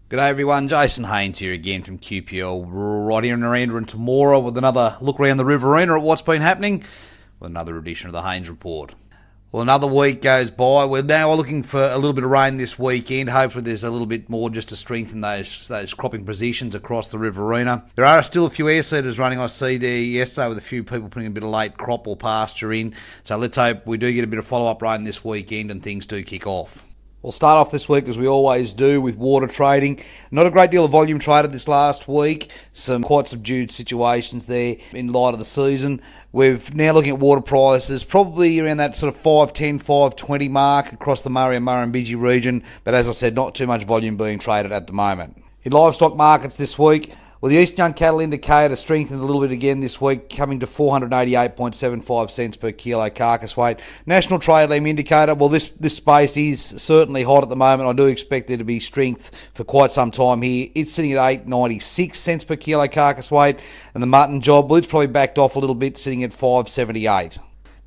G'day everyone, Jason Haines here again from QPL, right here in Aranda and Temora with another look around the Riverina at what's been happening with another edition of the Haines Report. Well, another week goes by. We're now looking for a little bit of rain this weekend. Hopefully there's a little bit more just to strengthen those cropping positions across the Riverina. There are still a few air seeders running. I see there yesterday with a few people putting a bit of late crop or pasture in. So let's hope we do get a bit of follow-up rain this weekend and things do kick off. We'll start off this week as we always do with water trading. Not a great deal of volume traded this last week. Some quite subdued situations there in light of the season. We're now looking at water prices probably around that sort of 5.10, 5.20 mark across the Murray and Murrumbidgee region. But as I said, not too much volume being traded at the moment. In livestock markets this week, well, the East Young Cattle Indicator strengthened a little bit again this week, coming to 488.75 cents per kilo carcass weight. National Trade Lamb Indicator, well, this space is certainly hot at the moment. I do expect there to be strength for quite some time here. It's sitting at 8.96 cents per kilo carcass weight, and the mutton job, well, it's probably backed off a little bit, sitting at 5.78.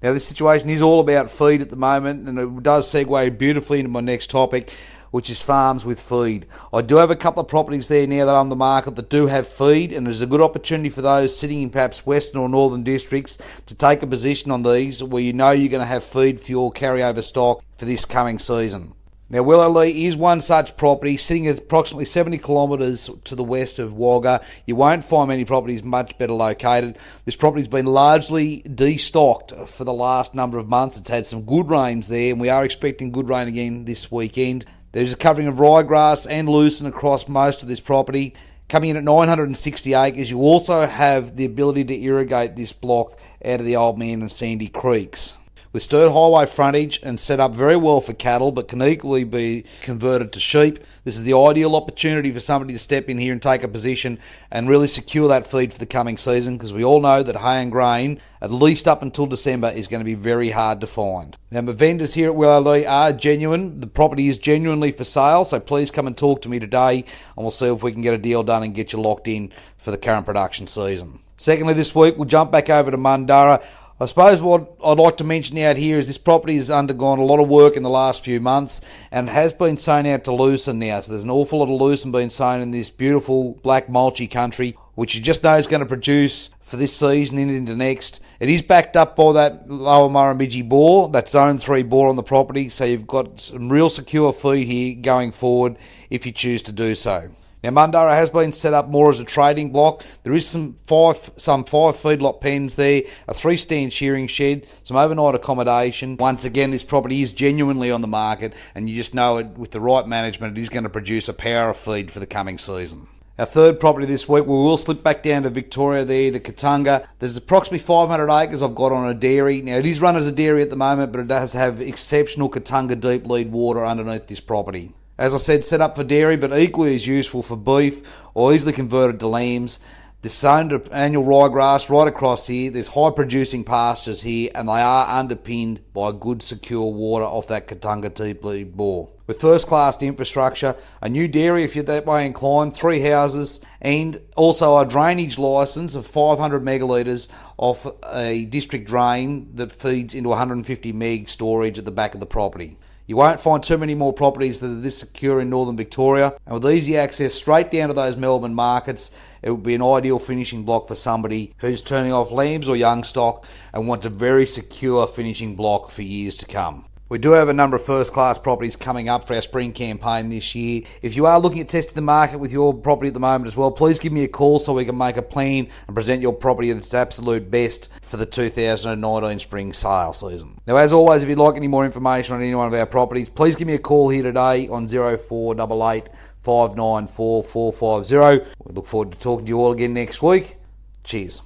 Now, this situation is all about feed at the moment, and it does segue beautifully into my next topic, which is farms with feed. I do have a couple of properties there now that are on the market that do have feed, and there's a good opportunity for those sitting in perhaps western or northern districts to take a position on these where you know you're going to have feed for your carryover stock for this coming season. Now, Willow-Lee is one such property sitting at approximately 70 kilometres to the west of Wagga. You won't find many properties much better located. This property's been largely destocked for the last number of months. It's had some good rains there, and we are expecting good rain again this weekend. There's a covering of ryegrass and lucerne across most of this property. Coming in at 960 acres, you also have the ability to irrigate this block out of the Old Man and Sandy creeks. With Sturt Highway frontage and set up very well for cattle, but can equally be converted to sheep, this is the ideal opportunity for somebody to step in here and take a position and really secure that feed for the coming season, because we all know that hay and grain, at least up until December, is going to be very hard to find. Now, my vendors here at Willow-Lee are genuine. The property is genuinely for sale, so please come and talk to me today, and we'll see if we can get a deal done and get you locked in for the current production season. Secondly, this week, we'll jump back over to Mundara. I suppose what I'd like to mention out here is this property has undergone a lot of work in the last few months and has been sown out to lucerne now. So there's an awful lot of lucerne being sown in this beautiful black mulchy country, which you just know is going to produce for this season and into next. It is backed up by that lower Murrumbidgee bore, that zone 3 bore on the property, so you've got some real secure feed here going forward if you choose to do so. Now, Mundara has been set up more as a trading block. There is some five feedlot pens there, a 3-stand shearing shed, some overnight accommodation. Once again, this property is genuinely on the market, and you just know it with the right management, it is going to produce a power of feed for the coming season. Our third property this week, we will slip back down to Victoria there, to Katunga. There's approximately 500 acres I've got on a dairy. Now, it is run as a dairy at the moment, but it does have exceptional Katunga deep lead water underneath this property. As I said, set up for dairy, but equally as useful for beef or easily converted to lambs. There's sown to annual ryegrass right across here. There's high producing pastures here, and they are underpinned by good secure water off that Katunga deep lead bore. With first class infrastructure, a new dairy if you're that way inclined, 3 houses, and also a drainage licence of 500 megalitres off a district drain that feeds into 150 meg storage at the back of the property. You won't find too many more properties that are this secure in northern Victoria, and with easy access straight down to those Melbourne markets, it would be an ideal finishing block for somebody who's turning off lambs or young stock and wants a very secure finishing block for years to come. We do have a number of first-class properties coming up for our spring campaign this year. If you are looking at testing the market with your property at the moment as well, please give me a call so we can make a plan and present your property at its absolute best for the 2019 spring sale season. Now, as always, if you'd like any more information on any one of our properties, please give me a call here today on 0488 594 450. We look forward to talking to you all again next week. Cheers.